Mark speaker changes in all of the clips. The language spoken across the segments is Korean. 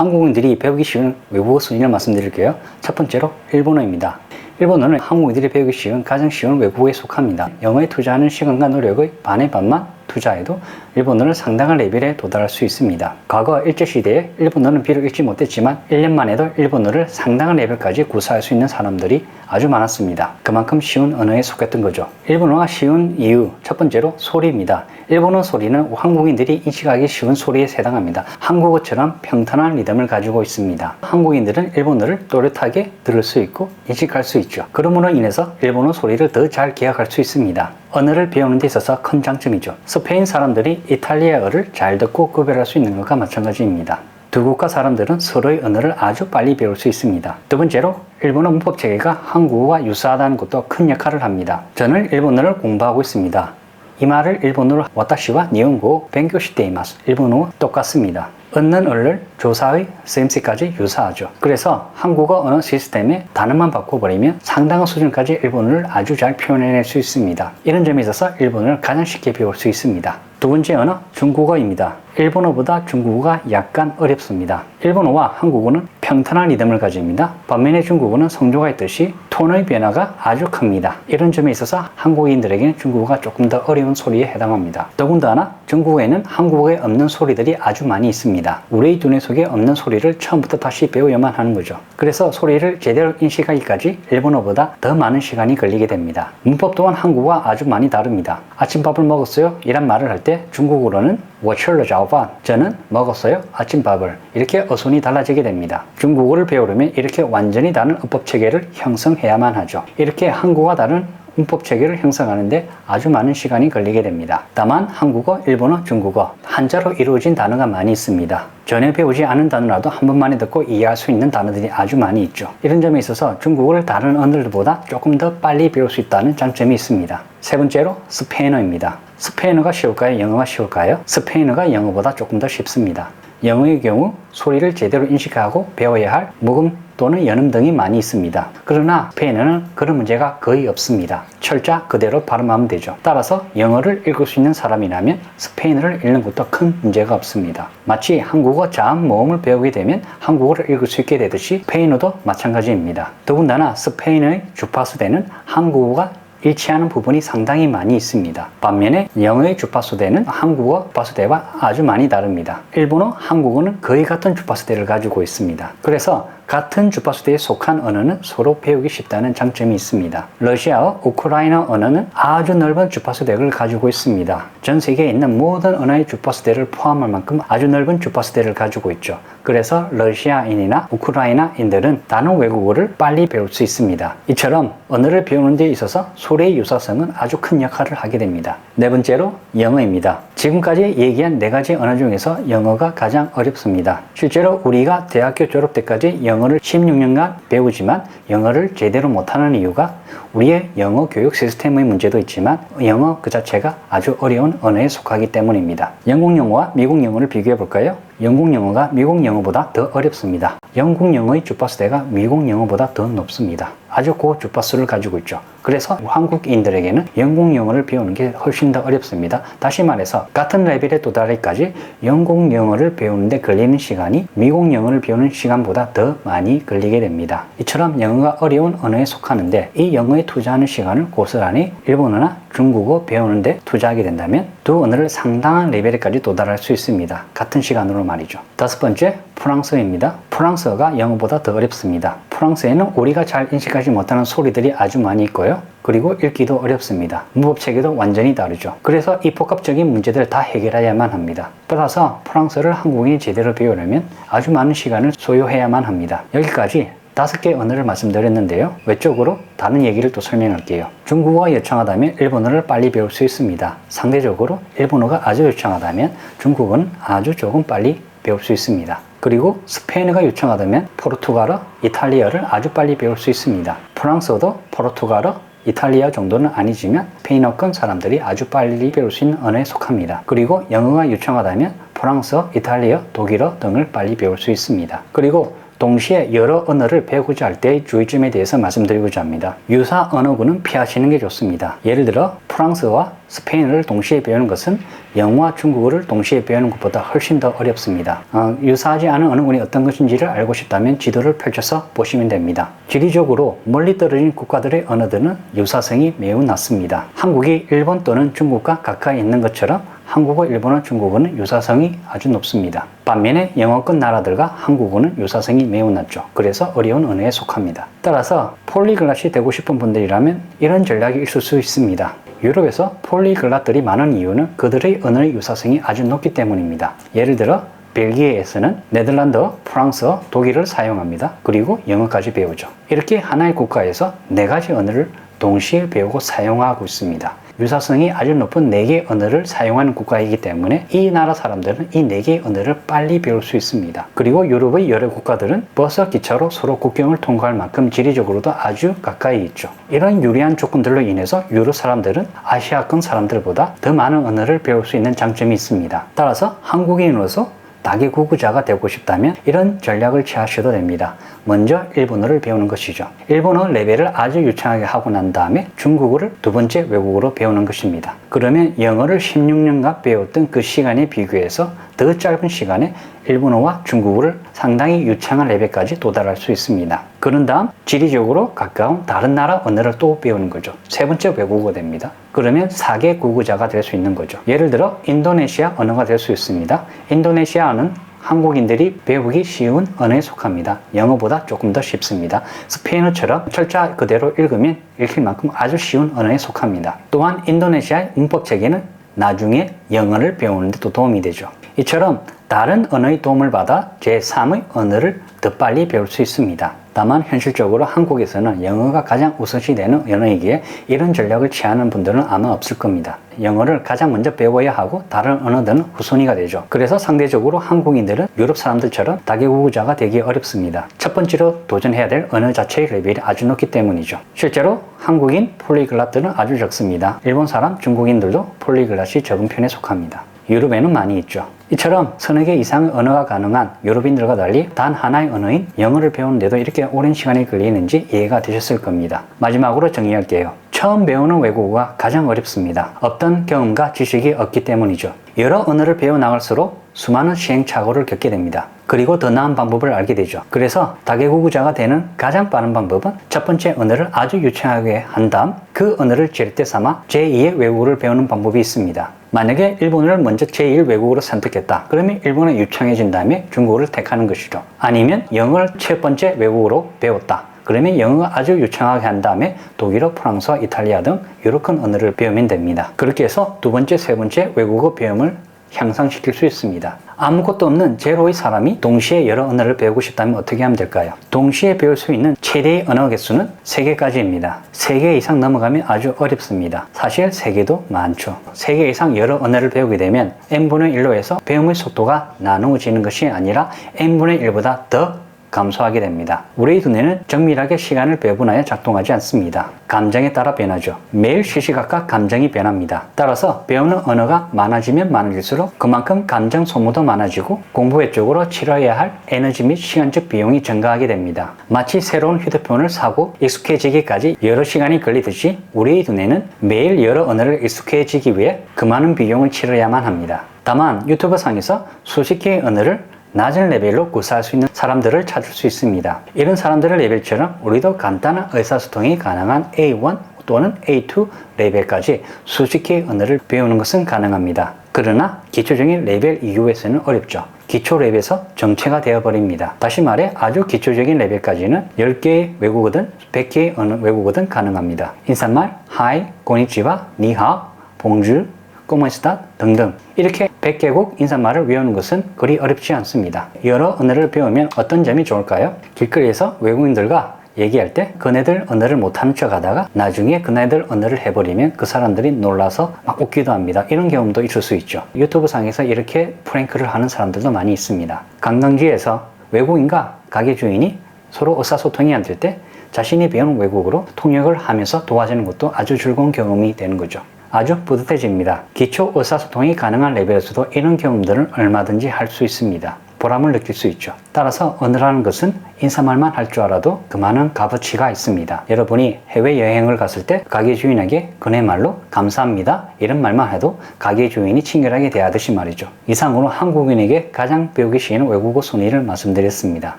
Speaker 1: 한국인들이 배우기 쉬운 외국어 순위를 말씀드릴게요. 첫 번째로 일본어입니다. 일본어는 한국인들이 배우기 쉬운 가장 쉬운 외국어에 속합니다. 영어에 투자하는 시간과 노력의 반의 반만 투자해도 일본어는 상당한 레벨에 도달할 수 있습니다. 과거 일제시대에 일본어는 비록 읽지 못했지만 1년만 해도 일본어를 상당한 레벨까지 구사할 수 있는 사람들이 아주 많았습니다. 그만큼 쉬운 언어에 속했던 거죠. 일본어가 쉬운 이유 첫 번째로 소리입니다. 일본어 소리는 한국인들이 인식하기 쉬운 소리에 해당합니다. 한국어처럼 평탄한 리듬을 가지고 있습니다. 한국인들은 일본어를 또렷하게 들을 수 있고 인식할 수 있죠. 그러므로 인해서 일본어 소리를 더 잘 기억할 수 있습니다. 언어를 배우는 데 있어서 큰 장점이죠. 스페인 사람들이 이탈리아어를 잘 듣고 구별할 수 있는 것과 마찬가지입니다. 두 국가 사람들은 서로의 언어를 아주 빨리 배울 수 있습니다. 두 번째로 일본어 문법 체계가 한국어와 유사하다는 것도 큰 역할을 합니다. 저는 일본어를 공부하고 있습니다. 이 말을 일본어로 와타시와 니혼고 벤교시테이마스 일본어와 똑같습니다. 얻는 언어를 조사의 쓰임새까지 유사하죠. 그래서 한국어 언어 시스템에 단어만 바꿔버리면 상당한 수준까지 일본어를 아주 잘 표현해낼 수 있습니다. 이런 점에 있어서 일본어를 가장 쉽게 배울 수 있습니다. 두 번째 언어 중국어입니다. 일본어보다 중국어가 약간 어렵습니다. 일본어와 한국어는 평탄한 리듬을 가집니다. 반면에 중국어는 성조가 있듯이 톤의 변화가 아주 큽니다. 이런 점에 있어서 한국인들에게는 중국어가 조금 더 어려운 소리에 해당합니다. 더군다나 중국어에는 한국어에 없는 소리들이 아주 많이 있습니다. 우리의 두뇌 속에 없는 소리를 처음부터 다시 배워야만 하는 거죠. 그래서 소리를 제대로 인식하기까지 일본어보다 더 많은 시간이 걸리게 됩니다. 문법 또한 한국어와 아주 많이 다릅니다. 아침밥을 먹었어요? 이란 말을 할 때 중국어로는 我吃了早饭 저는 먹었어요 아침밥을 이렇게 어순이 달라지게 됩니다. 중국어를 배우려면 이렇게 완전히 다른 어법 체계를 형성해야만 하죠. 이렇게 한국어와 다른 문법 체계를 형성하는데 아주 많은 시간이 걸리게 됩니다. 다만 한국어, 일본어, 중국어 한자로 이루어진 단어가 많이 있습니다. 전혀 배우지 않은 단어라도 한 번만에 듣고 이해할 수 있는 단어들이 아주 많이 있죠. 이런 점에 있어서 중국어를 다른 언어들보다 조금 더 빨리 배울 수 있다는 장점이 있습니다. 세 번째로 스페인어입니다. 스페인어가 쉬울까요? 영어가 쉬울까요? 스페인어가 영어보다 조금 더 쉽습니다. 영어의 경우 소리를 제대로 인식하고 배워야 할 모음 또는 연음 등이 많이 있습니다. 그러나 스페인어는 그런 문제가 거의 없습니다. 철자 그대로 발음하면 되죠. 따라서 영어를 읽을 수 있는 사람이라면 스페인어를 읽는 것도 큰 문제가 없습니다. 마치 한국어 자음 모음을 배우게 되면 한국어를 읽을 수 있게 되듯이 스페인어도 마찬가지입니다. 더군다나 스페인어의 주파수대는 한국어가 일치하는 부분이 상당히 많이 있습니다. 반면에 영어의 주파수대는 한국어 주파수대와 아주 많이 다릅니다. 일본어, 한국어는 거의 같은 주파수대를 가지고 있습니다. 그래서 같은 주파수대에 속한 언어는 서로 배우기 쉽다는 장점이 있습니다. 러시아어, 우크라이나 언어는 아주 넓은 주파수대를 가지고 있습니다. 전 세계에 있는 모든 언어의 주파수대를 포함할 만큼 아주 넓은 주파수대를 가지고 있죠. 그래서 러시아인이나 우크라이나인들은 다른 외국어를 빨리 배울 수 있습니다. 이처럼 언어를 배우는 데 있어서 소리의 유사성은 아주 큰 역할을 하게 됩니다. 네 번째로 영어입니다. 지금까지 얘기한 네 가지 언어 중에서 영어가 가장 어렵습니다. 실제로 우리가 대학교 졸업 때까지 영어를 16년간 배우지만 영어를 제대로 못하는 이유가 우리의 영어 교육 시스템의 문제도 있지만 영어 그 자체가 아주 어려운 언어에 속하기 때문입니다. 영국 영어와 미국 영어를 비교해 볼까요? 영국 영어가 미국 영어보다 더 어렵습니다. 영국 영어의 주파수대가 미국 영어보다 더 높습니다. 아주 고주파수를 가지고 있죠. 그래서 한국인들에게는 영국 영어를 배우는 게 훨씬 더 어렵습니다. 다시 말해서 같은 레벨에 도달하기까지 영국 영어를 배우는데 걸리는 시간이 미국 영어를 배우는 시간보다 더 많이 걸리게 됩니다. 이처럼 영어가 어려운 언어에 속하는데 이 영어에 투자하는 시간을 고스란히 일본어나 중국어 배우는데 투자하게 된다면 두 언어를 상당한 레벨에까지 도달할 수 있습니다. 같은 시간으로 말이죠. 다섯 번째, 프랑스어입니다. 프랑스어가 영어보다 더 어렵습니다. 프랑스에는 우리가 잘 인식하지 못하는 소리들이 아주 많이 있고요. 그리고 읽기도 어렵습니다. 문법 체계도 완전히 다르죠. 그래서 이 복합적인 문제들을 다 해결해야만 합니다. 따라서 프랑스어를 한국인이 제대로 배우려면 아주 많은 시간을 소요해야만 합니다. 여기까지 5개 언어를 말씀드렸는데요. 외적으로 다른 얘기를 또 설명할게요. 중국어가 유창하다면 일본어를 빨리 배울 수 있습니다. 상대적으로 일본어가 아주 유창하다면 중국어는 아주 조금 빨리 배울 수 있습니다. 그리고 스페인어가 유창하다면 포르투갈어, 이탈리아를 아주 빨리 배울 수 있습니다. 프랑스어도 포르투갈어, 이탈리아 정도는 아니지만 스페인어권 사람들이 아주 빨리 배울 수 있는 언어에 속합니다. 그리고 영어가 유창하다면 프랑스어, 이탈리아, 독일어 등을 빨리 배울 수 있습니다. 그리고 동시에 여러 언어를 배우고자 할 때의 주의점에 대해서 말씀드리고자 합니다. 유사 언어군은 피하시는 게 좋습니다. 예를 들어 프랑스어와 스페인어를 동시에 배우는 것은 영어와 중국어를 동시에 배우는 것보다 훨씬 더 어렵습니다. 유사하지 않은 언어군이 어떤 것인지를 알고 싶다면 지도를 펼쳐서 보시면 됩니다. 지리적으로 멀리 떨어진 국가들의 언어들은 유사성이 매우 낮습니다. 한국이 일본 또는 중국과 가까이 있는 것처럼 한국어, 일본어, 중국어는 유사성이 아주 높습니다. 반면에 영어권 나라들과 한국어는 유사성이 매우 낮죠. 그래서 어려운 언어에 속합니다. 따라서 폴리글랏이 되고 싶은 분들이라면 이런 전략이 있을 수 있습니다. 유럽에서 폴리글랏들이 많은 이유는 그들의 언어의 유사성이 아주 높기 때문입니다. 예를 들어 벨기에에서는 네덜란드어, 프랑스어, 독일어를 사용합니다. 그리고 영어까지 배우죠. 이렇게 하나의 국가에서 4가지 언어를 동시에 배우고 사용하고 있습니다. 유사성이 아주 높은 4개의 언어를 사용하는 국가이기 때문에 이 나라 사람들은 이 4개의 언어를 빨리 배울 수 있습니다. 그리고 유럽의 여러 국가들은 버스, 기차로 서로 국경을 통과할 만큼 지리적으로도 아주 가까이 있죠. 이런 유리한 조건들로 인해서 유럽 사람들은 아시아권 사람들보다 더 많은 언어를 배울 수 있는 장점이 있습니다. 따라서 한국인으로서 다계국어자가 되고 싶다면 이런 전략을 취하셔도 됩니다. 먼저 일본어를 배우는 것이죠. 일본어 레벨을 아주 유창하게 하고 난 다음에 중국어를 2번째 외국어로 배우는 것입니다. 그러면 영어를 16년간 배웠던 그 시간에 비교해서 더 짧은 시간에 일본어와 중국어를 상당히 유창한 레벨까지 도달할 수 있습니다. 그런 다음 지리적으로 가까운 다른 나라 언어를 또 배우는 거죠. 3번째 외국어가 됩니다. 그러면 4개 국어자가 될 수 있는 거죠. 예를 들어 인도네시아 언어가 될 수 있습니다. 인도네시아어는 한국인들이 배우기 쉬운 언어에 속합니다. 영어보다 조금 더 쉽습니다. 스페인어처럼 철자 그대로 읽으면 읽힐 만큼 아주 쉬운 언어에 속합니다. 또한 인도네시아의 문법 체계는 나중에 영어를 배우는 데 또 도움이 되죠. 이처럼 다른 언어의 도움을 받아 제3의 언어를 더 빨리 배울 수 있습니다. 다만 현실적으로 한국에서는 영어가 가장 우선시 되는 언어이기에 이런 전략을 취하는 분들은 아마 없을 겁니다. 영어를 가장 먼저 배워야 하고 다른 언어들은 후순위가 되죠. 그래서 상대적으로 한국인들은 유럽 사람들처럼 다계국어자가 되기 어렵습니다. 첫 번째로 도전해야 될 언어 자체의 레벨이 아주 높기 때문이죠. 실제로 한국인 폴리글랏들은 아주 적습니다. 일본 사람, 중국인들도 폴리글랏이 적은 편에 속합니다. 유럽에는 많이 있죠. 이처럼 30개 이상의 언어가 가능한 유럽인들과 달리 단 하나의 언어인 영어를 배우는데도 이렇게 오랜 시간이 걸리는지 이해가 되셨을 겁니다. 마지막으로 정리할게요. 처음 배우는 외국어가 가장 어렵습니다. 어떤 경험과 지식이 없기 때문이죠. 여러 언어를 배워나갈수록 수많은 시행착오를 겪게 됩니다. 그리고 더 나은 방법을 알게 되죠. 그래서 다계국어자가 되는 가장 빠른 방법은 첫 번째 언어를 아주 유창하게 한 다음 그 언어를 절대 삼아 제2의 외국어를 배우는 방법이 있습니다. 만약에 일본어를 먼저 제1 외국어로 선택했다. 그러면 일본어 유창해진 다음에 중국어를 택하는 것이죠. 아니면 영어를 첫 번째 외국어로 배웠다. 그러면 영어가 아주 유창하게 한 다음에 독일어, 프랑스어, 이탈리아 등 유럽권 언어를 배우면 됩니다. 그렇게 해서 2번째, 3번째 외국어 배움을 향상시킬 수 있습니다. 아무것도 없는 제로의 사람이 동시에 여러 언어를 배우고 싶다면 어떻게 하면 될까요? 동시에 배울 수 있는 최대의 언어 개수는 3개까지입니다. 3개 이상 넘어가면 아주 어렵습니다. 사실 3개도 많죠. 3개 이상 여러 언어를 배우게 되면 n분의 1로 해서 배움의 속도가 나누어지는 것이 아니라 n분의 1보다 더 감소하게 됩니다. 우리의 두뇌는 정밀하게 시간을 배분하여 작동하지 않습니다. 감정에 따라 변하죠. 매일 시시각각 감정이 변합니다. 따라서 배우는 언어가 많아지면 많아질수록 그만큼 감정 소모도 많아지고 공부 외적으로 치러야 할 에너지 및 시간적 비용이 증가하게 됩니다. 마치 새로운 휴대폰을 사고 익숙해지기까지 여러 시간이 걸리듯이 우리의 두뇌는 매일 여러 언어를 익숙해지기 위해 그 많은 비용을 치러야만 합니다. 다만 유튜브 상에서 수십 개의 언어를 낮은 레벨로 구사할 수 있는 사람들을 찾을 수 있습니다. 이런 사람들의 레벨처럼 우리도 간단한 의사소통이 가능한 A1 또는 A2 레벨까지 수십 개의 언어를 배우는 것은 가능합니다. 그러나 기초적인 레벨 이후에서는 어렵죠. 기초 레벨에서 정체가 되어버립니다. 다시 말해 아주 기초적인 레벨까지는 10개의 외국어든 100개의 언어 외국어든 가능합니다. 인사말, 하이, 고니치와, 니하오, 봉주, 꼬모스타 등등 이렇게 100개국 인사말을 외우는 것은 그리 어렵지 않습니다. 여러 언어를 배우면 어떤 점이 좋을까요? 길거리에서 외국인들과 얘기할 때 그네들 언어를 못하는 척 하다가 나중에 그네들 언어를 해버리면 그 사람들이 놀라서 막 웃기도 합니다. 이런 경험도 있을 수 있죠. 유튜브 상에서 이렇게 프랭크를 하는 사람들도 많이 있습니다. 관광지에서 외국인과 가게 주인이 서로 의사소통이 안 될 때 자신이 배운 외국어로 통역을 하면서 도와주는 것도 아주 즐거운 경험이 되는 거죠. 아주 뿌듯해집니다. 기초 의사소통이 가능한 레벨에서도 이런 경험들은 얼마든지 할 수 있습니다. 보람을 느낄 수 있죠. 따라서 언어라는 것은 인사말만 할 줄 알아도 그만한 값어치가 있습니다. 여러분이 해외여행을 갔을 때 가게 주인에게 그네말로 감사합니다 이런 말만 해도 가게 주인이 친절하게 대하듯이 말이죠. 이상으로 한국인에게 가장 배우기 쉬운 외국어 순위를 말씀드렸습니다.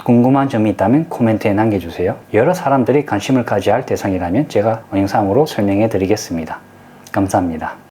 Speaker 1: 궁금한 점이 있다면 코멘트에 남겨주세요. 여러 사람들이 관심을 가져야 할 대상이라면 제가 영상으로 설명해 드리겠습니다. 감사합니다.